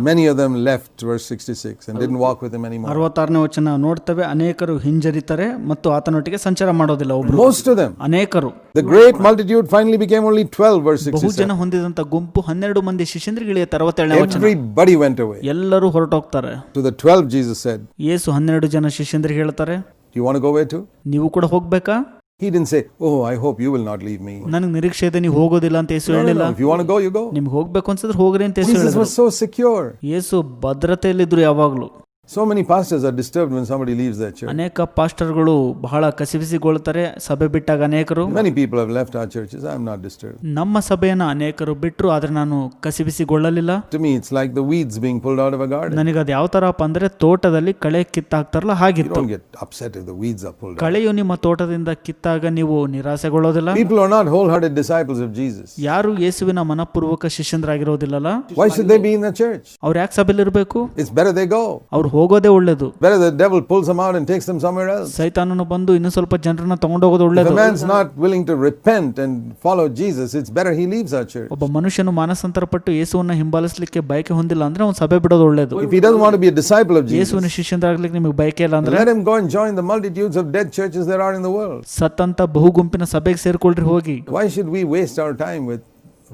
many of them left, verse 66, and didn't walk with him anymore. 66ನೇ ವಚನ ನೋಡ್ತೇವೆ, ಅನೇಕರು ಹಿಂಜರಿತಾರೆ ಮತ್ತು ಆತನೊಟ್ಟಿಗೆ ಸಂಚಾರ ಮಾಡೋದಿಲ್ಲ. ಒಬ್ರು, Most of them. ಅನೇಕರು. The great multitude finally became only 12, verse 67. ಬಹುಜನ ಹೊಂದಿದಂತ ಗುಂಪು 12 ಮಂದಿ ಶಿಷ್ಯಂದ್ರಿಗೆ ಇಳಿಯುತ್ತೆ. 67ನೇ ವಚನ. Everybody went away. ಎಲ್ಲರೂ ಹೊರಟೋಗ್ತಾರೆ. To the 12 Jesus said, ಯೇಸು 12 ಜನ ಶಿಷ್ಯಂದ್ರಿಗೆ ಹೇಳ್ತಾರೆ, "You want to go away too?" ನೀವು ಕೂಡ ಹೋಗ್ಬೇಕಾ? He didn't say, "Oh, I hope you will not leave me." ನನಗೆ ನಿರೀಕ್ಷೆ ಇದೆ ನೀವು ಹೋಗೋದಿಲ್ಲ ಅಂತ ಯೇಸು ಹೇಳಿಲ್ಲ. If you want to go, you go. ನಿಮ್ಗೆ ಹೋಗ್ಬೇಕು ಅನ್ಸಿದ್ರೆ ಹೋಗ್ರಿ ಅಂತ ಯೇಸು Jesus ಹೇಳಿದ್ರು. was so secure. ಯೇಸು ಭದ್ರತೆಯಲ್ಲಿದ್ರು ಯಾವಾಗ್ಲೂ. So many pastors are disturbed when somebody leaves their church. ಅನೇಕ ಪಾಸ್ಟರ್ಗಳು ಬಹಳ ಕಸಿವಿಸಿಗೊಳ್ತಾರೆ ಸಭೆ ಬಿಟ್ಟಾಗ. ಅನೇಕರು, Many people have left our churches. I am not disturbed. ನಮ್ಮ ಸಭೆಯನ್ನ ಅನೇಕರು ಬಿಟ್ರು, ಆದ್ರೆ ನಾನು ಕಸಿವಿಸಿಗೊಳ್ಳಲಿಲ್ಲ. To me, it's like the weeds being pulled out of a garden. ನನಗೆ ಅದು ಯಾವ ತರಪ್ಪ ಅಂದ್ರೆ ತೋಟದಲ್ಲಿ ಕಳೆ ಕಿತ್ತಾಕ್ತಾರಲ್ಲ You ಹಾಗಿತ್ತು. don't get upset if the weeds are pulled out. ಕಳೆಯು ನಿಮ್ಮ ತೋಟದಿಂದ ಕಿತ್ತಾಗ ನೀವು ನಿರಾಸೆಗೊಳ್ಳೋದಿಲ್ಲ. People are not wholehearted disciples of Jesus. ಯಾರು ಯೇಸುವಿನ ಮನಪೂರ್ವಕ ಶಿಷ್ಯಂದ್ರಾಗಿರೋದಿಲ್ಲಲ್ಲ, Why should they be in the church? ಅವ್ರು ಯಾಕೆ ಸಭೆಯಲ್ಲಿ ಇರಬೇಕು? It's better they go. ಅವ್ರು ಹೋಗೋದೇ ಒಳ್ಳೇದು. Better the devil pulls them out and takes them somewhere else. ಸೈತಾನನು ಬಂದು ಇನ್ನು ಸ್ವಲ್ಪ ಜನರನ್ನ ತಗೊಂಡೋಗೋದು If ಒಳ್ಳೇದು. a man's not willing to repent and follow Jesus, it's better he leaves our church. ಒಬ್ಬ ಮನುಷ್ಯನು ಮಾನಸಾಂತರಪಟ್ಟು ಯೇಸುವನ್ನ ಹಿಂಬಾಲಿಸಲಿಕ್ಕೆ ಬಯಕೆ ಹೊಂದಿಲ್ಲ ಅಂದ್ರೆ ಅವ್ನು ಸಭೆ ಬಿಡೋದು ಒಳ್ಳೇದು. If he doesn't want to be a disciple of Jesus, ಯೇಸುವಿನ ಶಿಷ್ಯಂದ್ರಾಗ್ಲಿಕ್ಕೆ ನಿಮಗೆ ಬಯಕೆ ಇಲ್ಲ ಅಂದ್ರೆ let him go and join the multitudes of dead churches there are in the world. ಸತ್ತಂತ ಬಹುಗುಂಪಿನ ಸಭೆಗೆ ಸೇರ್ಕೊಳ್ರಿ ಹೋಗಿ. Why should we waste our time with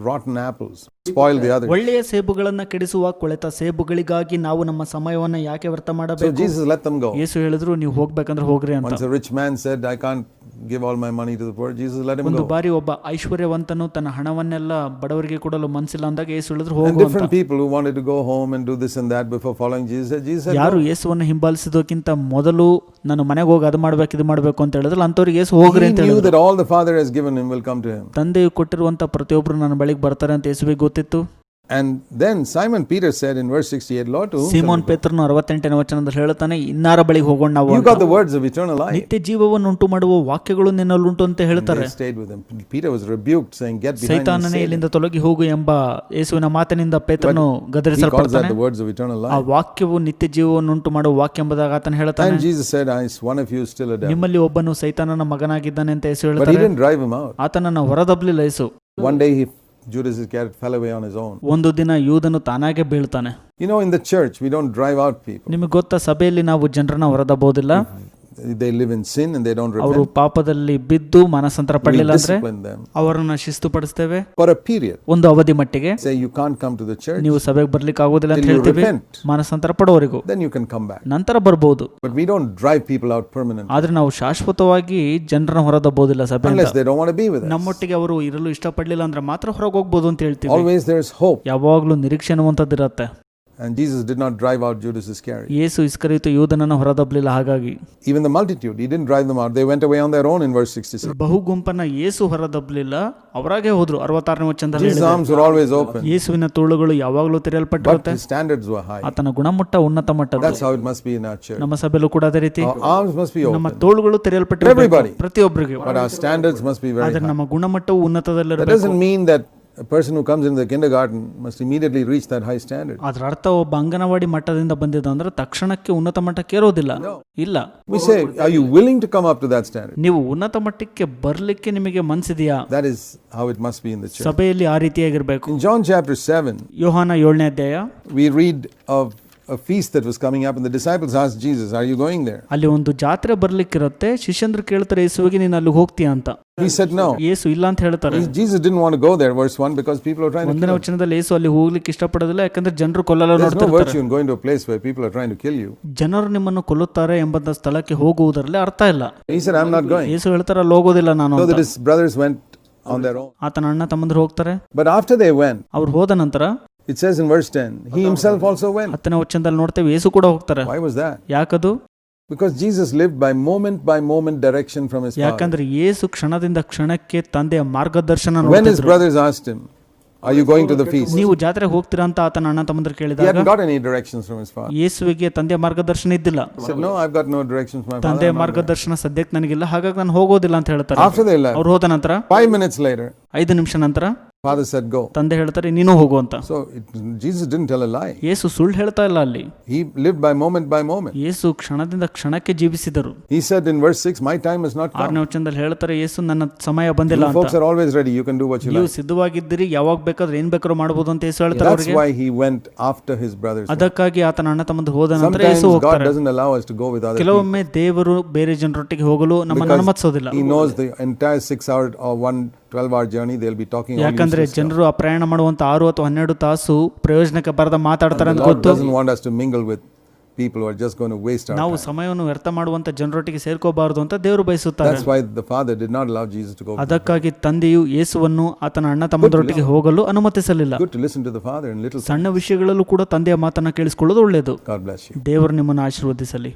rotten apples? Spoil the others. ಒಳ್ಳೆಯ ಸೇಬುಗಳನ್ನ ಕೆಡಿಸುವ ಕೊಳೆತ ಸೇಬುಗಳಿಗಾಗಿ ನಾವು ನಮ್ಮ ಸಮಯವನ್ನ ಯಾಕೆ ವ್ಯರ್ಥ So ಮಾಡಬೇಕು? Jesus let them go. ಯೇಸು ಹೇಳಿದ್ರು ನೀವು ಹೋಗ್ಬೇಕಂದ್ರೆ ಹೋಗ್ರಿ ಅಂತ. Once a rich man said, "I can't give all my money to the poor," Jesus let him ಒಂದು go. ಬಾರಿ ಒಬ್ಬ ಐಶ್ವರ್ಯವಂತನು ತನ್ನ ಹಣವನ್ನೆಲ್ಲ ಬಡವರಿಗೆ ಕೊಡಲು ಮನಸ್ಸಿಲ್ಲ ಅಂದಾಗ ಯೇಸು ಹೇಳಿದ್ರು And ಹೋಗು ಅಂತ. different people who wanted to go home and do this and that before following Jesus said, ಯಾರು "No." ಯೇಸುವನ್ನ ಹಿಂಬಾಲಿಸಿದಕ್ಕಿಂತ ಮೊದಲು ನಾನು ಮನೆಗೆ ಹೋಗಿ ಅದು ಮಾಡ್ಬೇಕು ಇದು ಮಾಡ್ಬೇಕು ಅಂತ ಹೇಳಿದ್ರು ಅಂತವ್ರಿಗೆ ಯೇಸು ಹೋಗ್ರಿ He ಅಂತ knew ಹೇಳಿದ್ರು. that all the Father has given him will come to him. ತಂದೆಯು ಕೊಟ್ಟಿರುವಂತ ಪ್ರತಿಯೊಬ್ಬರು ನನ್ನ ಬಳಿಗೆ ಬರ್ತಾರೆ ಅಂತ ಯೇಸುವಿಗೆ ಗೊತ್ತಿತ್ತು. And then Simon Peter said in verse 68, "Lord, to whom shall Simon we go? ಪೇತ್ರನು 68ನೇ ವಚನದಲ್ಲಿ ಹೇಳ್ತಾನೆ, ಇನ್ನಾರ ಬಳಿಗೆ ಹೋಗೋಣ ನಾವು You ಅಂತ. got the words of eternal life." ನಿತ್ಯ ಜೀವವನ್ನು ಉಂಟು ಮಾಡುವ ವಾಕ್ಯಗಳು ನಿನ್ನಲ್ಲುಂಟು ಅಂತ And ಹೇಳ್ತಾರೆ. they stayed with him. Peter was rebuked, saying, "Get behind me, ಸೈತಾನನೇ Satan." ಇಲ್ಲಿಂದ ತೊಲಗಿ ಹೋಗು ಎಂಬ ಯೇಸುವಿನ ಮಾತಿನಿಂದ ಪೇತ್ರನು He calls that ಗದರಿಸಲ್ಪಡ್ತಾನೆ. the words of eternal ಆ life. ವಾಕ್ಯವು ನಿತ್ಯ ಜೀವವನ್ನು ಉಂಟು ಮಾಡುವ ವಾಕ್ಯ ಎಂಬುದಾಗಿ ಆತನು ಹೇಳ್ತಾನೆ. And Jesus said, "Is one of you still a devil?" ನಿಮ್ಮಲ್ಲಿ ಒಬ್ಬನು ಸೈತಾನನ ಮಗನಾಗಿದ್ದಾನೆ ಅಂತ ಯೇಸು But he ಹೇಳ್ತಾರೆ. didn't drive him out. ಆತನನ್ನ ಹೊರದಬ್ಲಿಲ್ಲ ಯೇಸು. One day Judas Iscariot fell away on his own. ಒಂದು ದಿನ ಯೂದನು ತಾನಾಗೆ ಬೀಳ್ತಾನೆ. You know, in the church, we don't drive out people. ನಿಮಗೆ ಗೊತ್ತಾ, ಸಭೆಯಲ್ಲಿ ನಾವು ಜನರನ್ನ ಹೊರದಬೋದಿಲ್ಲ. They live in sin and they don't ಅವರು repent. ಪಾಪದಲ್ಲಿ ಬಿದ್ದು ಮನಸ್ಸಂತರ We ಪಡಲಿಲ್ಲ ಅಂದ್ರೆ discipline them ಅವರನ್ನ ಶಿಸ್ತುಪಡಿಸ್ತೇವೆ for a period. ಒಂದು ಅವಧಿ ಮಟ್ಟಿಗೆ. Say you can't come to the church, ನೀವು ಸಭೆಗೆ ಬರ್ಲಿಕ್ಕೆ ಆಗೋದಿಲ್ಲ ಅಂತ till you ಹೇಳ್ತೀವಿ. repent. ಮನಸ್ಸಂತರ ಪಡೋವರೆಗೂ Then you can come back. ನಂತರ ಬರ್ಬೋದು. But we don't drive people out permanently ಆದ್ರೆ ನಾವು ಶಾಶ್ವತವಾಗಿ ಜನರನ್ನ ಹೊರದಬೋದಿಲ್ಲ ಸಭೆಯಿಂದ. unless they don't want to be with us. ನಮ್ಮೊಟ್ಟಿಗೆ ಅವರು ಇರಲು ಇಷ್ಟಪಡಲಿಲ್ಲ ಅಂದ್ರೆ ಮಾತ್ರ ಹೊರಗೆ ಹೋಗ್ಬೋದು ಅಂತ ಹೇಳ್ತೀವಿ. Always there is hope. ಯಾವಾಗ್ಲೂ ನಿರೀಕ್ಷೆ ಅನ್ನುವಂಥದ್ದಿರತ್ತೆ. And Jesus did not drive out Judas Iscariot. ಯೇಸು ಇಸ್ಕರಿಯೋತ ಯೂದನನ್ನ ಹೊರದಬ್ಲಿಲ್ಲ. ಹಾಗಾಗಿ Even the multitude, he didn't drive them out. They went away on their own in verse 66. ಬಹು ಗುಂಪನ್ನ ಯೇಸು ಹೊರದಬ್ಲಿಲ್ಲ, ಅವರಾಗೆ ಹೋದ್ರು. 66ನೇ ವಚನದಲ್ಲಿ Jesus' arms were always open. ಯೇಸುವಿನ ತೋಳುಗಳು ಯಾವಾಗಲೂ But ತೆರೆಯಲ್ಪಟ್ಟಿರುತ್ತೆ. his standards were high. ಆತನ ಗುಣಮಟ್ಟ ಉನ್ನತ ಮಟ್ಟದ್ದು. That's how it must be in our church. ನಮ್ಮ ಸಭೆಯಲ್ಲೂ ಕೂಡ ಅದೇ ರೀತಿ Our arms must be ನಮ್ಮ open. ತೋಳುಗಳು ತೆರೆಯಲ್ಪಟ್ಟಿರಬೇಕು Everybody. ಪ್ರತಿಯೊಬ್ಬರಿಗೆ. But our standards must be very ಆದ್ರೆ high. ನಮ್ಮ ಗುಣಮಟ್ಟವು That ಉನ್ನತದಲ್ಲಿರಬೇಕು. doesn't mean that a person who comes into the kindergarten must immediately reach that high standard. ಅದರ ಅರ್ಥ ಒಬ್ಬ ಅಂಗನವಾಡಿ ಮಟ್ಟದಿಂದ ಬಂದಿದ್ದ ಅಂದ್ರೆ ತಕ್ಷಣಕ್ಕೆ ಉನ್ನತ ಮಟ್ಟಕ್ಕೆ ಏರೋದಿಲ್ಲ. ಇಲ್ಲ. We say, are you willing to come up to that standard? ನೀವು ಉನ್ನತ ಮಟ್ಟಕ್ಕೆ ಬರ್ಲಿಕ್ಕೆ ನಿಮಗೆ ಮನಸ್ಸಿದೆಯಾ? That is how it must be in the church. ಸಭೆಯಲ್ಲಿ ಆ ರೀತಿಯಾಗಿರ್ಬೇಕು. In John chapter 7, ಯೋಹಾನ 7ನೇ ಅಧ್ಯಾಯ we read of a feast that was coming up and the disciples asked Jesus, "Are you going there?" ಅಲ್ಲಿ ಒಂದು ಜಾತ್ರೆ ಬರ್ಲಿಕ್ಕಿರುತ್ತೆ. ಶಿಷ್ಯಂದ್ರು ಕೇಳ್ತಾರೆ ಯೇಸುವಿಗೆ, ನೀನು ಅಲ್ಲಿ ಹೋಗ್ತೀಯಾ ಅಂತ. He said no. ಯೇಸು ಇಲ್ಲ ಅಂತ ಹೇಳ್ತಾರೆ. Jesus didn't want to go there, verse 1, because people are trying to ಒಂದನೇ kill him. ವಚನದಲ್ಲಿ ಯೇಸು ಅಲ್ಲಿ ಹೋಗ್ಲಿಕ್ಕೆ ಇಷ್ಟಪಡೋದಿಲ್ಲ, ಯಾಕಂದ್ರೆ ಜನರು ಕೊಲ್ಲಲು There's no ನೋಡ್ತಿರ್ತಾರೆ. virtue in going to a place where people are trying to kill you. ಜನರು ನಿಮ್ಮನ್ನು ಕೊಲ್ಲುತ್ತಾರೆ ಎಂಬಂತ ಸ್ಥಳಕ್ಕೆ ಹೋಗುವುದರಲ್ಲಿ ಅರ್ಥ ಇಲ್ಲ. He said, "I'm not going." ಯೇಸು ಹೇಳ್ತಾರೆ ಅಲ್ಲಿ ಹೋಗೋದಿಲ್ಲ ನಾನು So ಅಂತ. that his brothers went on their own. ಆತನ ಅಣ್ಣ ತಮ್ಮಂದ್ರು ಹೋಗ್ತಾರೆ. But after they went, ಅವ್ರು ಹೋದ ನಂತರ it says in verse 10, he himself also went. 10ನೇ ವಚನದಲ್ಲಿ ನೋಡ್ತೇವೆ ಯೇಸು ಕೂಡ ಹೋಗ್ತಾರೆ. Why was that? ಯಾಕದು? Because Jesus lived by moment direction from his Father. ಯಾಕಂದ್ರೆ ಯೇಸು ಕ್ಷಣದಿಂದ ಕ್ಷಣಕ್ಕೆ ತಂದೆಯ ಮಾರ್ಗದರ್ಶನ When his ನೋಡ್ತಿದ್ರು. brothers asked him, are you going to the feast? ನೀವು ಜಾತ್ರೆಗೆ ಹೋಗ್ತೀರಾ ಅಂತ ಆತನ ಅಣ್ಣ ತಮ್ಮಂದ್ರು He ಕೇಳಿದಾಗ hadn't got any directions from his father. ಯೇಸುವಿಗೆ ತಂದೆಯ ಮಾರ್ಗದರ್ಶನ ಇದ್ದಿಲ್ಲ. He said, no, I've got no directions from my father. ತಂದೆಯ ಮಾರ್ಗದರ್ಶನ ಸದ್ಯಕ್ಕೆ ನನಗಿಲ್ಲ, ಹಾಗಾಗಿ ನಾನು ಹೋಗೋದಿಲ್ಲ ಅಂತ ಹೇಳ್ತಾರೆ. After they left, ಅವ್ರು ಹೋದ ನಂತರ 5 minutes later, 5 ನಿಮಿಷ ನಂತರ father said, go. ತಂದೆ ಹೇಳ್ತಾರೆ ನೀನು ಹೋಗು ಅಂತ. So Jesus didn't tell a lie. ಯೇಸು ಸುಳ್ಳು ಹೇಳ್ತಾ ಇಲ್ಲ ಅಲ್ಲಿ. He lived by moment. ಯೇಸು ಕ್ಷಣದಿಂದ ಕ್ಷಣಕ್ಕೆ ಜೀವಿಸಿದರು. He said in verse 6, my time has not come. 6ನೇ ವಚನದಲ್ಲಿ ಹೇಳ್ತಾರೆ ಯೇಸು ನನ್ನ ಸಮಯ ಬಂದಿಲ್ಲ You ಅಂತ. folks are always ready. You can do what you ನೀವು like. ಸಿದ್ಧವಾಗಿದ್ದೀರಿ, ಯಾವಾಗ ಬೇಕಾದ್ರೂ ಏನ್ ಬೇಕಾದ್ರೂ ಮಾಡಬಹುದು ಅಂತ ಯೇಸು ಹೇಳ್ತಾರೆ That's ಅವರಿಗೆ. why he went after his brothers. ಅದಕ್ಕಾಗಿ ಆತನ ಅಣ್ಣ ತಮ್ಮಂದ್ರು ಹೋದ ನಂತರ Sometimes ಯೇಸು God ಹೋಗ್ತಾರೆ. doesn't allow us to go with other people. ಕೆಲವೊಮ್ಮೆ ದೇವರು ಬೇರೆ ಜನರೊಟ್ಟಿಗೆ ಹೋಗಲು ನಮ್ಮನ್ನು ಅನುಮತಿಸೋದಿಲ್ಲ. He knows the entire 6 hour or 12-hour journey they'll be talking all ಯಾಕಂದ್ರೆ useless ಜನರು ಆ ಪ್ರಯಾಣ ಮಾಡುವಂತ 6 ಅಥವಾ 12 ತಾಸು ಪ್ರಯೋಜನಕ್ಕೆ ಬರದ ಮಾತಾಡ್ತಾರೆ stuff. ಅಂತ The Lord ಗೊತ್ತು. doesn't want us to mingle with people who are just going to waste our ನಾವು time. ಸಮಯವನ್ನು ವ್ಯರ್ಥ ಮಾಡುವಂತ ಜನರೊಟ್ಟಿಗೆ ಸೇರ್ಕೋಬಾರದು ಅಂತ ದೇವರು ಬಯಸುತ್ತಾರೆ. That's why the Father did not allow Jesus to go. ಅದಕ್ಕಾಗಿ ತಂದೆಯು ಯೇಸುವನ್ನು ಆತನ ಅಣ್ಣ ತಮ್ಮಂದರೊಟ್ಟಿಗೆ ಹೋಗಲು ಅನುಮತಿಸಲಿಲ್ಲ. Good to listen to the Father in little things. ಸಣ್ಣ ವಿಷಯಗಳಲ್ಲೂ ಕೂಡ ತಂದೆಯ ಮಾತನ್ನ ಕೇಳಿಸಿಕೊಳ್ಳೋದು ಒಳ್ಳೆಯದು. God bless you. ದೇವರು ನಿಮ್ಮನ್ನು ಆಶೀರ್ವದಿಸಲಿ.